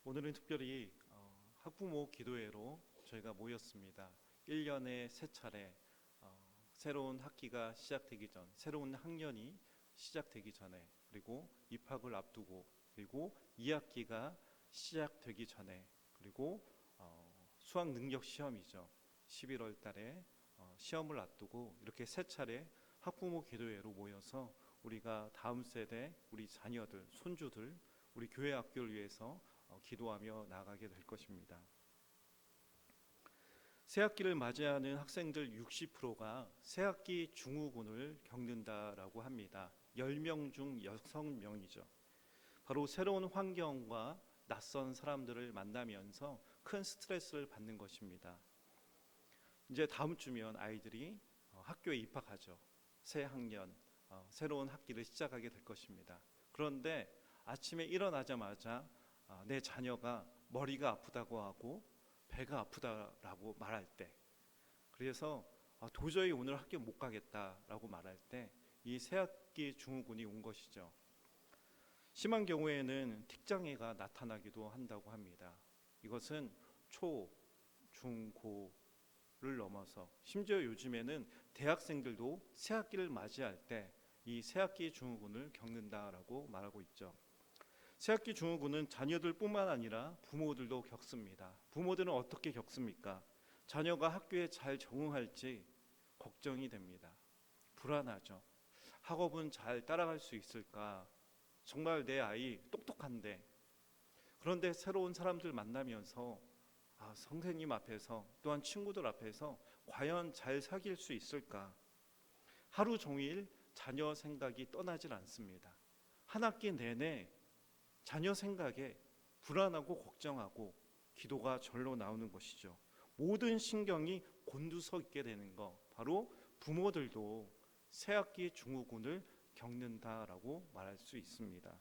오늘은 특별히 학부모 기도회로 저희가 모였습니다. 1년에 3차례 새로운 학기가 시작되기 전, 새로운 학년이 시작되기 전에, 그리고 입학을 앞두고, 그리고 2학기가 시작되기 전에, 그리고 수학 능력 시험이죠. 11월 달에 시험을 앞두고 이렇게 3차례 학부모 기도회로 모여서 우리가 다음 세대, 우리 자녀들, 손주들, 우리 교회 학교를 위해서 기도하며 나아가게 될 것입니다. 새학기를 맞이하는 학생들 60%가 새학기 증후군을 겪는다라고 합니다. 10명 중 6명이죠. 바로 새로운 환경과 낯선 사람들을 만나면서 큰 스트레스를 받는 것입니다. 이제 다음 주면 아이들이 학교에 입학하죠. 새 학년, 새로운 학기를 시작하게 될 것입니다. 그런데 아침에 일어나자마자 내 자녀가 머리가 아프다고 하고 배가 아프다라고 말할 때, 그래서 도저히 오늘 학교 못 가겠다라고 말할 때 이 새학기 증후군이 온 것이죠. 심한 경우에는 틱장애가 나타나기도 한다고 합니다. 이것은 초, 중, 고를 넘어서 심지어 요즘에는 대학생들도 새학기를 맞이할 때 이 새학기 증후군을 겪는다라고 말하고 있죠. 새학기 증후군은 자녀들뿐만 아니라 부모들도 겪습니다. 부모들은 어떻게 겪습니까? 자녀가 학교에 잘 적응할지 걱정이 됩니다. 불안하죠. 학업은 잘 따라갈 수 있을까? 정말 내 아이 똑똑한데, 그런데 새로운 사람들 만나면서 선생님 앞에서, 또한 친구들 앞에서 과연 잘 사귈 수 있을까? 하루 종일 자녀 생각이 떠나질 않습니다. 한 학기 내내 자녀 생각에 불안하고 걱정하고 기도가 절로 나오는 것이죠. 모든 신경이 곤두서 있게 되는 것, 바로 부모들도 새학기 증후군을 겪는다라고 말할 수 있습니다.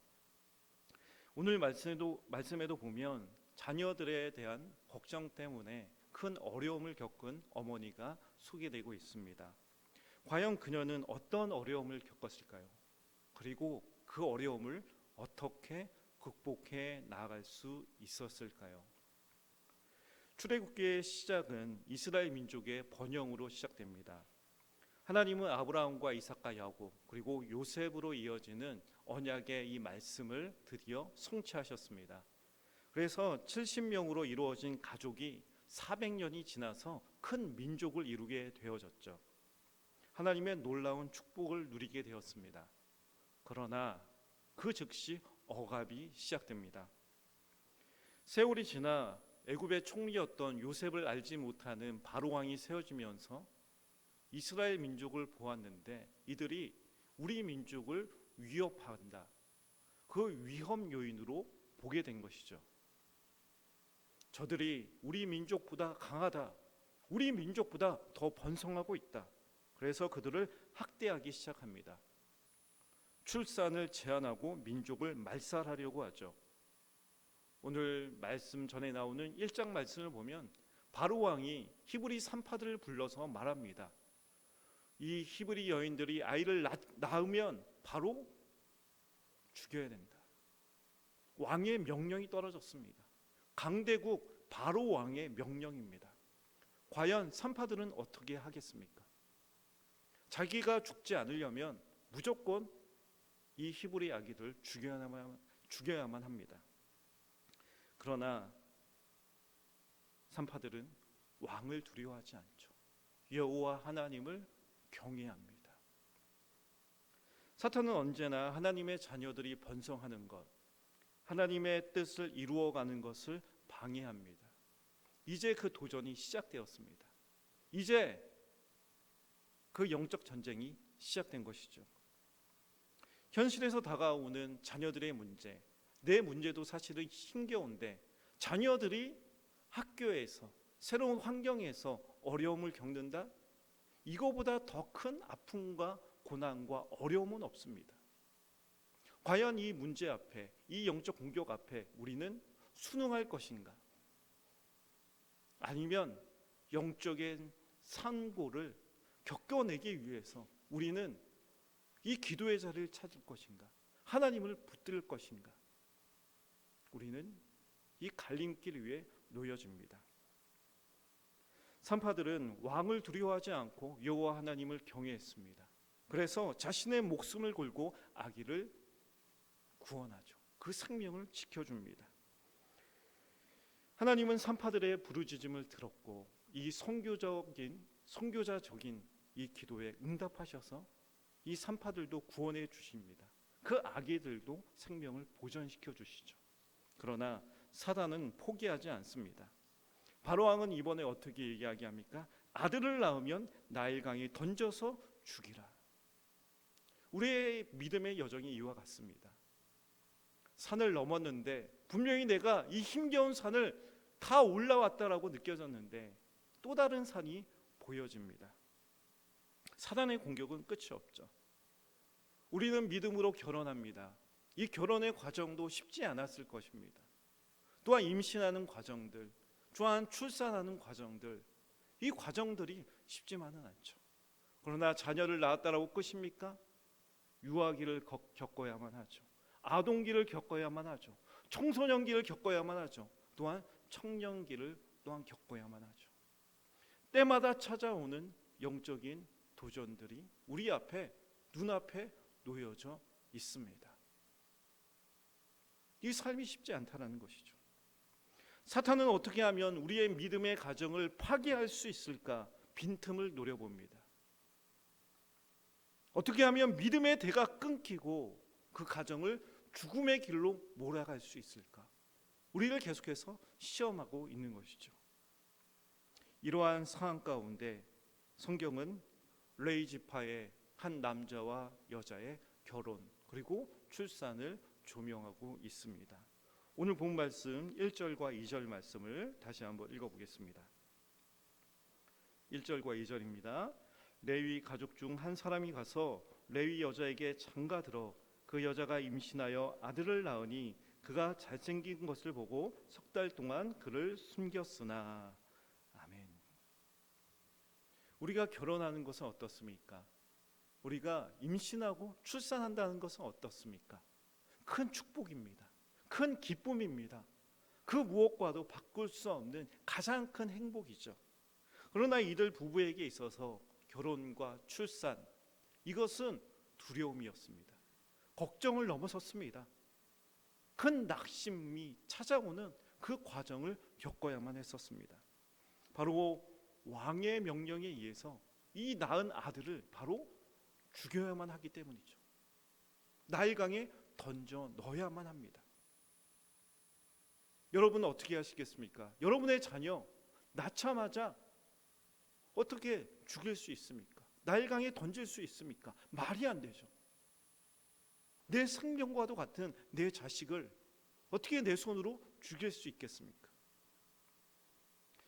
오늘 말씀에도 보면 자녀들에 대한 걱정 때문에 큰 어려움을 겪은 어머니가 소개되고 있습니다. 과연 그녀는 어떤 어려움을 겪었을까요? 그리고 그 어려움을 어떻게 극복해 나아갈 수 있었을까요? 출애굽기의 시작은 이스라엘 민족의 번영으로 시작됩니다. 하나님은 아브라함과 이삭과 야곱, 그리고 요셉으로 이어지는 언약의 이 말씀을 드디어 성취하셨습니다. 그래서 70명으로 이루어진 가족이 400년이 지나서 큰 민족을 이루게 되어졌죠. 하나님의 놀라운 축복을 누리게 되었습니다. 그러나 그 즉시 억압이 시작됩니다. 세월이 지나 애굽의 총리였던 요셉을 알지 못하는 바로 왕이 세워지면서 이스라엘 민족을 보았는데 이들이 우리 민족을 위협한다. 그 위험 요인으로 보게 된 것이죠. 저들이 우리 민족보다 강하다. 우리 민족보다 더 번성하고 있다. 그래서 그들을 학대하기 시작합니다. 출산을 제한하고 민족을 말살하려고 하죠. 오늘 말씀 전에 나오는 1장 말씀을 보면 바로 왕이 히브리 산파들을 불러서 말합니다. 이 히브리 여인들이 아이를 낳으면 바로 죽여야 된다. 왕의 명령이 떨어졌습니다. 강대국 바로 왕의 명령입니다. 과연 산파들은 어떻게 하겠습니까? 자기가 죽지 않으려면 무조건 이 히브리 아기들 죽여야만 합니다. 그러나 산파들은 왕을 두려워하지 않죠. 여호와 하나님을 경외합니다. 사탄은 언제나 하나님의 자녀들이 번성하는 것, 하나님의 뜻을 이루어가는 것을 방해합니다. 이제 그 도전이 시작되었습니다. 이제 그 영적 전쟁이 시작된 것이죠. 현실에서 다가오는 자녀들의 문제, 내 문제도 사실은 힘겨운데 자녀들이 학교에서, 새로운 환경에서 어려움을 겪는다? 이거보다 더 큰 아픔과 고난과 어려움은 없습니다. 과연 이 문제 앞에, 이 영적 공격 앞에 우리는 순응할 것인가? 아니면 영적인 산고를 겪어내기 위해서 우리는 이 기도의 자리를 찾을 것인가? 하나님을 붙들 것인가? 우리는 이 갈림길 위에 놓여집니다. 산파들은 왕을 두려워하지 않고 여호와 하나님을 경외했습니다. 그래서 자신의 목숨을 걸고 아기를 구원하죠. 그 생명을 지켜줍니다. 하나님은 산파들의 부르짖음을 들었고 이 선교자적인 이 기도에 응답하셔서 이 산파들도 구원해 주십니다. 그 아기들도 생명을 보존시켜 주시죠. 그러나 사단은 포기하지 않습니다. 바로왕은 이번에 어떻게 이야기합니까? 아들을 낳으면 나일강에 던져서 죽이라. 우리의 믿음의 여정이 이와 같습니다. 산을 넘었는데 분명히 내가 이 힘겨운 산을 다 올라왔다라고 느껴졌는데 또 다른 산이 보여집니다. 사단의 공격은 끝이 없죠. 우리는 믿음으로 결혼합니다. 이 결혼의 과정도 쉽지 않았을 것입니다. 또한 임신하는 과정들, 또한 출산하는 과정들, 이 과정들이 쉽지만은 않죠. 그러나 자녀를 낳았다라고 끝입니까? 유아기를 겪어야만 하죠. 아동기를 겪어야만 하죠. 청소년기를 겪어야만 하죠. 또한 청년기를 또한 겪어야만 하죠. 때마다 찾아오는 영적인 도전들이 우리 앞에, 눈앞에 놓여져 있습니다. 이 삶이 쉽지 않다는 것이죠. 사탄은 어떻게 하면 우리의 믿음의 가정을 파괴할 수 있을까 빈틈을 노려봅니다. 어떻게 하면 믿음의 대가 끊기고 그 가정을 죽음의 길로 몰아갈 수 있을까? 우리를 계속해서 시험하고 있는 것이죠. 이러한 상황 가운데 성경은 레위 지파의 한 남자와 여자의 결혼 그리고 출산을 조명하고 있습니다. 오늘 본 말씀 1절과 2절 말씀을 다시 한번 읽어보겠습니다. 1절과 2절입니다. 레위 가족 중 한 사람이 가서 레위 여자에게 장가들어 그 여자가 임신하여 아들을 낳으니 그가 잘생긴 것을 보고 석 달 동안 그를 숨겼으나. 아멘. 우리가 결혼하는 것은 어떻습니까? 우리가 임신하고 출산한다는 것은 어떻습니까? 큰 축복입니다. 큰 기쁨입니다. 그 무엇과도 바꿀 수 없는 가장 큰 행복이죠. 그러나 이들 부부에게 있어서 결혼과 출산, 이것은 두려움이었습니다. 걱정을 넘어섰습니다. 큰 낙심이 찾아오는 그 과정을 겪어야만 했었습니다. 바로 왕의 명령에 의해서 이 낳은 아들을 바로 죽여야만 하기 때문이죠. 나일강에 던져 넣어야만 합니다. 여러분은 어떻게 하시겠습니까? 여러분의 자녀 낳자마자 어떻게 죽일 수 있습니까? 나일강에 던질 수 있습니까? 말이 안 되죠. 내 생명과도 같은 내 자식을 어떻게 내 손으로 죽일 수 있겠습니까?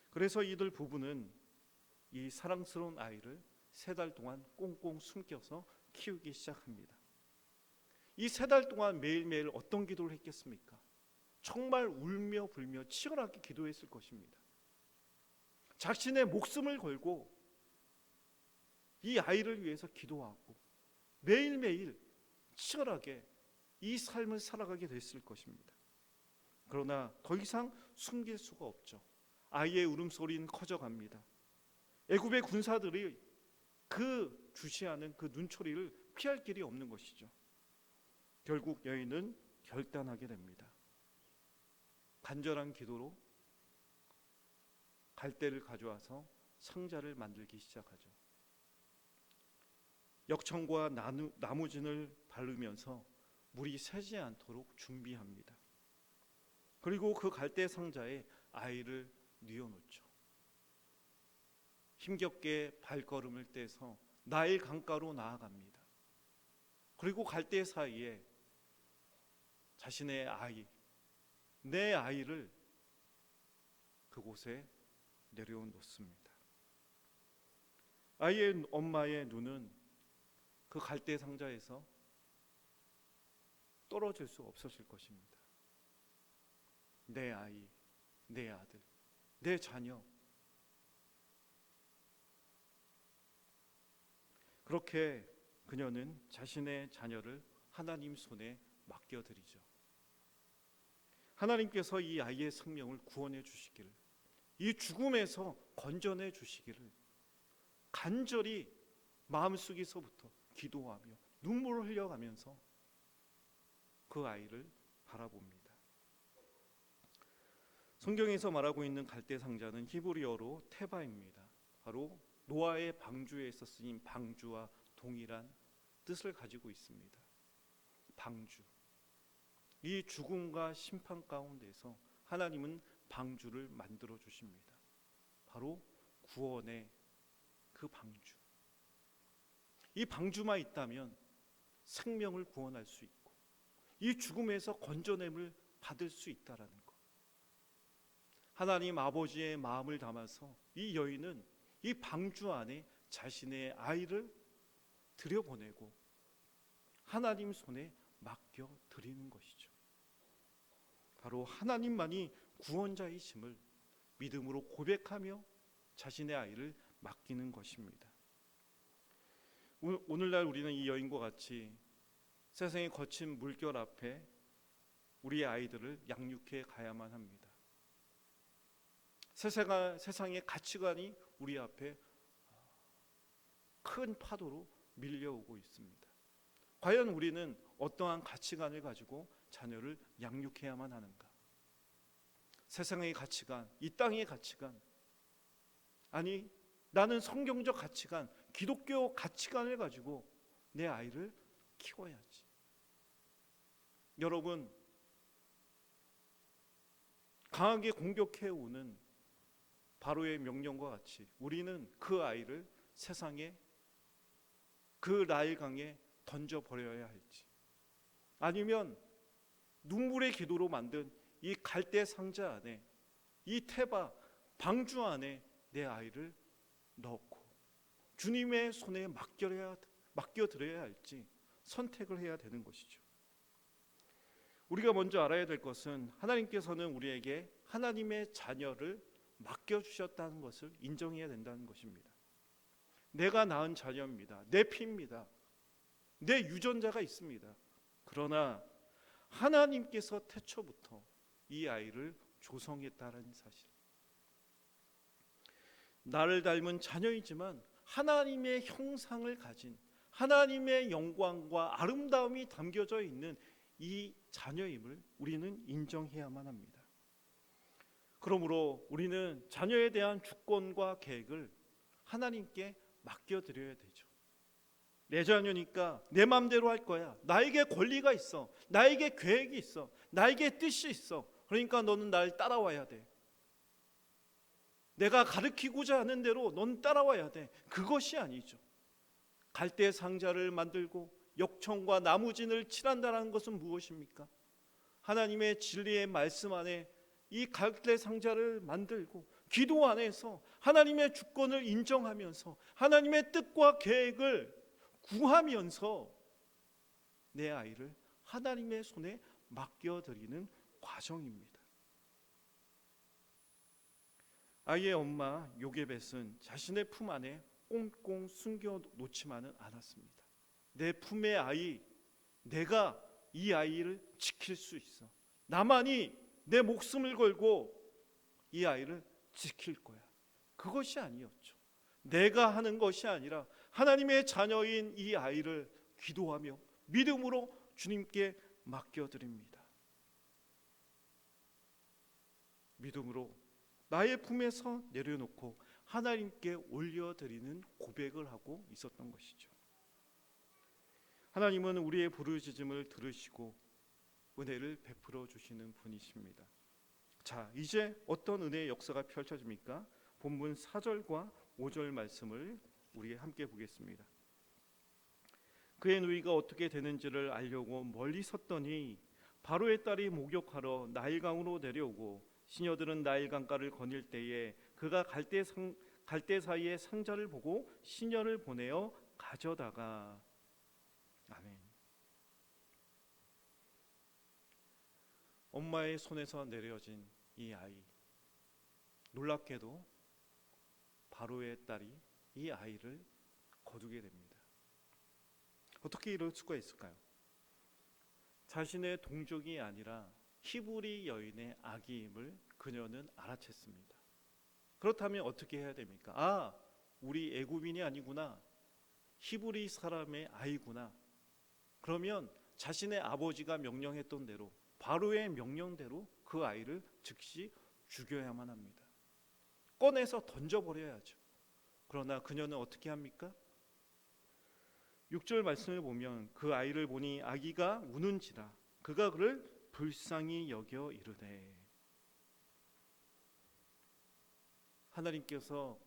그래서 이들 부부는 이 사랑스러운 아이를 3달 동안 꽁꽁 숨겨서 키우기 시작합니다. 이 3달 동안 매일매일 어떤 기도를 했겠습니까? 정말 울며 불며 치열하게 기도했을 것입니다. 자신의 목숨을 걸고 이 아이를 위해서 기도하고 매일매일 치열하게 이 삶을 살아가게 됐을 것입니다. 그러나 더 이상 숨길 수가 없죠. 아이의 울음소리는 커져갑니다. 애굽의 군사들이 그 주시하는 그 눈초리를 피할 길이 없는 것이죠. 결국 여인은 결단하게 됩니다. 간절한 기도로 갈대를 가져와서 상자를 만들기 시작하죠. 역청과 나무진을 바르면서 물이 새지 않도록 준비합니다. 그리고 그 갈대 상자에 아이를 뉘어놓죠. 힘겹게 발걸음을 떼서 나일 강가로 나아갑니다. 그리고 갈대 사이에 자신의 아이, 내 아이를 그곳에 내려놓습니다. 아이의 엄마의 눈은 그 갈대 상자에서 떨어질 수 없었을 것입니다. 내 아이, 내 아들, 내 자녀. 그렇게 그녀는 자신의 자녀를 하나님 손에 맡겨드리죠. 하나님께서 이 아이의 생명을 구원해 주시기를, 이 죽음에서 건져내 주시기를 간절히 마음속에서부터 기도하며 눈물을 흘려가면서 그 아이를 바라봅니다. 성경에서 말하고 있는 갈대 상자는 히브리어로 테바입니다. 바로 노아의 방주에서 쓰인 방주와 동일한 뜻을 가지고 있습니다. 방주. 이 죽음과 심판 가운데서 하나님은 방주를 만들어 주십니다. 바로 구원의 그 방주. 이 방주만 있다면 생명을 구원할 수 있고 이 죽음에서 건져냄을 받을 수 있다라는 것. 하나님 아버지의 마음을 담아서 이 여인은 이 방주 안에 자신의 아이를 들여보내고 하나님 손에 맡겨 드리는 것이죠. 바로 하나님만이 구원자이심을 믿음으로 고백하며 자신의 아이를 맡기는 것입니다. 오늘날 우리는 이 여인과 같이 세상의 거친 물결 앞에 우리의 아이들을 양육해 가야만 합니다. 세상의 가치관이 우리 앞에 큰 파도로 밀려오고 있습니다. 과연 우리는 어떠한 가치관을 가지고 자녀를 양육해야만 하는가? 세상의 가치관, 이 땅의 가치관, 아니 나는 성경적 가치관, 기독교 가치관을 가지고 내 아이를 키워야지. 여러분, 강하게 공격해오는 바로의 명령과 같이 우리는 그 아이를 세상에 그 나일강에 던져버려야 할지, 아니면 눈물의 기도로 만든 이 갈대 상자 안에, 이 테바 방주 안에 내 아이를 넣고 주님의 손에 맡겨드려야 할지 선택을 해야 되는 것이죠. 우리가 먼저 알아야 될 것은 하나님께서는 우리에게 하나님의 자녀를 맡겨주셨다는 것을 인정해야 된다는 것입니다. 내가 낳은 자녀입니다. 내 피입니다. 내 유전자가 있습니다. 그러나 하나님께서 태초부터 이 아이를 조성했다는 사실, 나를 닮은 자녀이지만 하나님의 형상을 가진, 하나님의 영광과 아름다움이 담겨져 있는 이 자녀임을 우리는 인정해야만 합니다. 그러므로 우리는 자녀에 대한 주권과 계획을 하나님께 맡겨드려야 되죠. 내 자녀니까 내 마음대로 할 거야. 나에게 권리가 있어. 나에게 계획이 있어. 나에게 뜻이 있어. 그러니까 너는 날 따라와야 돼. 내가 가르치고자 하는 대로 넌 따라와야 돼. 그것이 아니죠. 갈대 상자를 만들고 역청과 나무진을 칠한다는 것은 무엇입니까? 하나님의 진리의 말씀 안에 이 갈대 상자를 만들고 기도 안에서 하나님의 주권을 인정하면서 하나님의 뜻과 계획을 구하면서 내 아이를 하나님의 손에 맡겨드리는 과정입니다. 아이의 엄마 요게벳은 자신의 품 안에 꽁꽁 숨겨 놓지만은 않았습니다. 내 품의 아이, 내가 이 아이를 지킬 수 있어. 나만이 내 목숨을 걸고 이 아이를 지킬 거야. 그것이 아니었죠. 내가 하는 것이 아니라 하나님의 자녀인 이 아이를 기도하며 믿음으로 주님께 맡겨드립니다. 믿음으로 나의 품에서 내려놓고 하나님께 올려드리는 고백을 하고 있었던 것이죠. 하나님은 우리의 부르짖음을 들으시고 은혜를 베풀어 주시는 분이십니다. 자, 이제 어떤 은혜의 역사가 펼쳐집니까? 본문 4절과 5절 말씀을 우리 함께 보겠습니다. 그의 누이가 어떻게 되는지를 알려고 멀리 섰더니 바로의 딸이 목욕하러 나일강으로 내려오고 시녀들은 나일강가를 거닐 때에 그가 갈대 사이에 상자를 보고 시녀를 보내어 가져다가. 아멘. 엄마의 손에서 내려진 이 아이, 놀랍게도 바로의 딸이 이 아이를 거두게 됩니다. 어떻게 이럴 수가 있을까요? 자신의 동족이 아니라 히브리 여인의 아기임을 그녀는 알아챘습니다. 그렇다면 어떻게 해야 됩니까? 아, 우리 애굽인이 아니구나. 히브리 사람의 아이구나. 그러면 자신의 아버지가 명령했던 대로, 바로의 명령대로 그 아이를 즉시 죽여야만 합니다. 꺼내서 던져버려야죠. 그러나 그녀는 어떻게 합니까? 6절 말씀을 보면 그 아이를 보니 아기가 우는지라 그가 그를 불쌍히 여겨 이르되. 하나님께서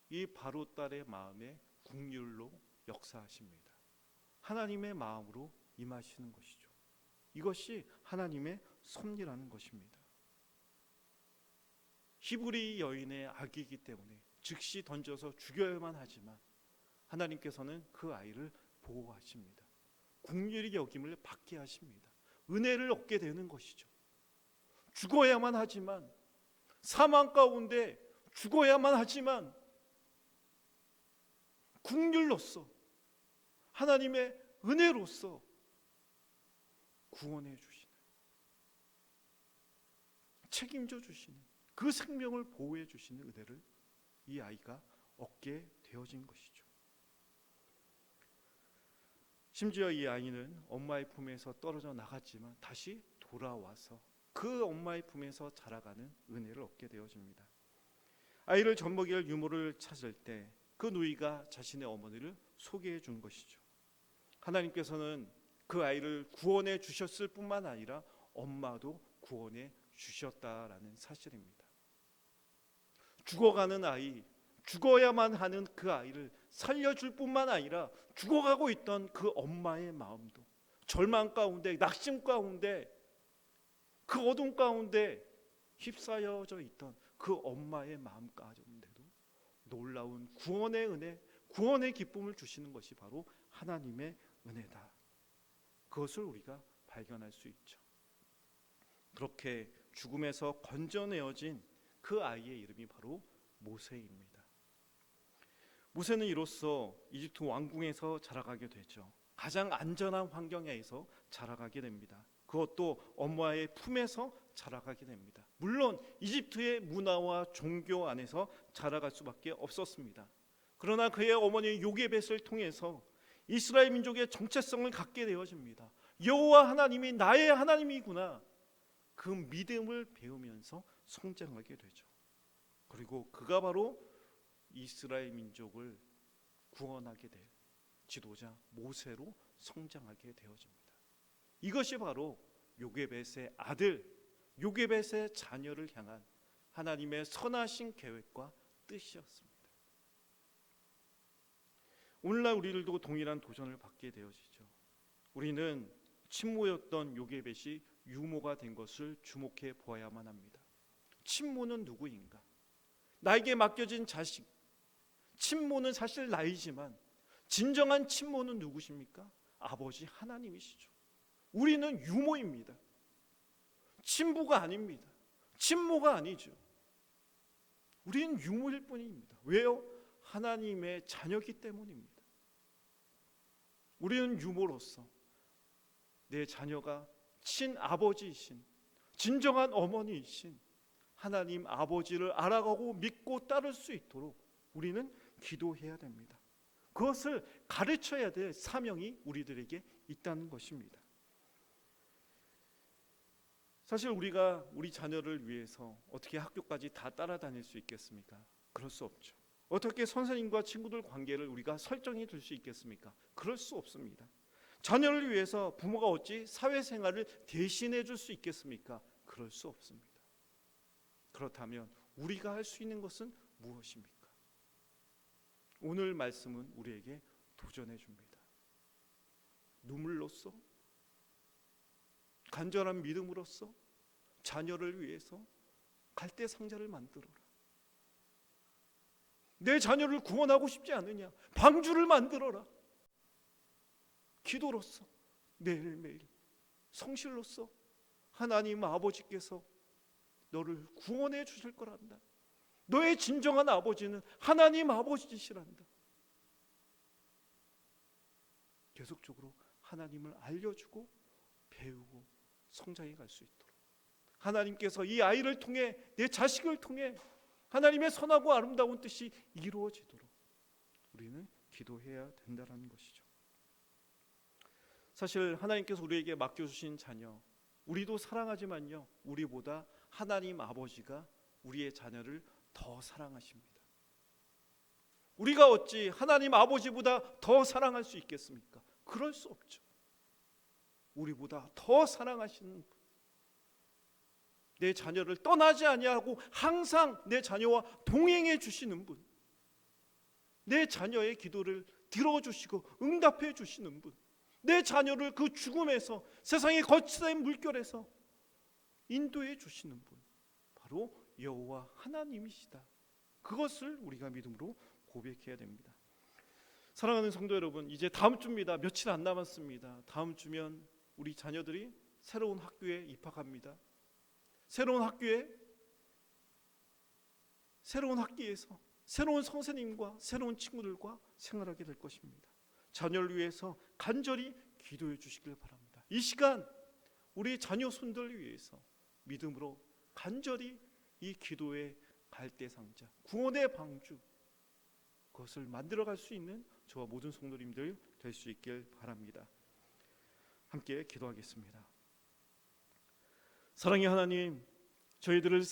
이 바로 딸의 마음에 긍휼로 역사하십니다. 하나님의 마음으로 임하시는 것이죠. 이것이 하나님의 섭리라는 것입니다. 히브리 여인의 아기이기 때문에 즉시 던져서 죽여야만 하지만 하나님께서는 그 아이를 보호하십니다. 긍휼히 여김을 받게 하십니다. 은혜를 얻게 되는 것이죠. 죽어야만 하지만, 사망 가운데 죽어야만 하지만 긍휼로서, 하나님의 은혜로서 구원해 주시는, 책임져 주시는, 그 생명을 보호해 주시는 은혜를 이 아이가 얻게 되어진 것이죠. 심지어 이 아이는 엄마의 품에서 떨어져 나갔지만 다시 돌아와서 그 엄마의 품에서 자라가는 은혜를 얻게 되어집니다. 아이를 젖먹일 유모를 찾을 때 그 누이가 자신의 어머니를 소개해 준 것이죠. 하나님께서는 그 아이를 구원해 주셨을 뿐만 아니라 엄마도 구원해 주셨다라는 사실입니다. 죽어가는 아이, 죽어야만 하는 그 아이를 살려줄 뿐만 아니라 죽어가고 있던 그 엄마의 마음도, 절망 가운데, 낙심 가운데, 그 어둠 가운데 휩싸여져 있던 그 엄마의 마음 가운데도 놀라운 구원의 은혜, 구원의 기쁨을 주시는 것이 바로 하나님의 은혜다. 그것을 우리가 발견할 수 있죠. 그렇게 죽음에서 건져내어진 그 아이의 이름이 바로 모세입니다. 모세는 이로써 이집트 왕궁에서 자라가게 되죠. 가장 안전한 환경에서 자라가게 됩니다. 그것도 엄마의 품에서 자라가게 됩니다. 물론 이집트의 문화와 종교 안에서 자라갈 수밖에 없었습니다. 그러나 그의 어머니 요게벳을 통해서 이스라엘 민족의 정체성을 갖게 되어집니다. 여호와 하나님이 나의 하나님이구나, 그 믿음을 배우면서 성장하게 되죠. 그리고 그가 바로 이스라엘 민족을 구원하게 될 지도자 모세로 성장하게 되어집니다. 이것이 바로 요게벳의 아들, 요게벳의 자녀를 향한 하나님의 선하신 계획과 뜻이었습니다. 오늘날 우리들도 동일한 도전을 받게 되어지죠. 우리는 친모였던 요게벳이 유모가 된 것을 주목해 보아야만 합니다. 친모는 누구인가? 나에게 맡겨진 자식, 친모는 사실 나이지만 진정한 친모는 누구십니까? 아버지 하나님이시죠. 우리는 유모입니다. 친부가 아닙니다. 친모가 아니죠. 우리는 유모일 뿐입니다. 왜요? 하나님의 자녀이기 때문입니다. 우리는 유모로서 내 자녀가 친아버지이신, 진정한 어머니이신 하나님 아버지를 알아가고 믿고 따를 수 있도록 우리는 기도해야 됩니다. 그것을 가르쳐야 될 사명이 우리들에게 있다는 것입니다. 사실 우리가 우리 자녀를 위해서 어떻게 학교까지 다 따라다닐 수 있겠습니까? 그럴 수 없죠. 어떻게 선생님과 친구들 관계를 우리가 설정해 줄 수 있겠습니까? 그럴 수 없습니다. 자녀를 위해서 부모가 어찌 사회생활을 대신해 줄 수 있겠습니까? 그럴 수 없습니다. 그렇다면 우리가 할 수 있는 것은 무엇입니까? 오늘 말씀은 우리에게 도전해 줍니다. 눈물로써, 간절한 믿음으로써 자녀를 위해서 갈대 상자를 만들어라. 내 자녀를 구원하고 싶지 않느냐? 방주를 만들어라. 기도로써, 매일매일 성실로써 하나님 아버지께서 너를 구원해 주실 거란다. 너의 진정한 아버지는 하나님 아버지시란다. 계속적으로 하나님을 알려주고 배우고 성장해 갈 수 있도록 하나님께서 이 아이를 통해, 내 자식을 통해 하나님의 선하고 아름다운 뜻이 이루어지도록 우리는 기도해야 된다는 것이죠. 사실 하나님께서 우리에게 맡겨주신 자녀, 우리도 사랑하지만요, 우리보다 하나님 아버지가 우리의 자녀를 더 사랑하십니다. 우리가 어찌 하나님 아버지보다 더 사랑할 수 있겠습니까? 그럴 수 없죠. 우리보다 더 사랑하시는 분, 내 자녀를 떠나지 아니하고 항상 내 자녀와 동행해 주시는 분, 내 자녀의 기도를 들어주시고 응답해 주시는 분, 내 자녀를 그 죽음에서, 세상의 거친 물결에서 인도해 주시는 분, 바로 여호와 하나님이시다. 그것을 우리가 믿음으로 고백해야 됩니다. 사랑하는 성도 여러분, 이제 다음 주입니다. 며칠 안 남았습니다. 다음 주면 우리 자녀들이 새로운 학교에 입학합니다. 새로운 학기에서 새로운 선생님과 새로운 친구들과 생활하게 될 것입니다. 자녀를 위해서 간절히 기도해 주시길 바랍니다. 이 시간 우리 자녀 손들을 위해서 믿음으로 간절히 이 기도의 갈대상자, 구원의 방주, 그것을 만들어갈 수 있는 저와 모든 성도님들 될 수 있길 바랍니다. 함께 기도하겠습니다. 사랑의 하나님, 저희들을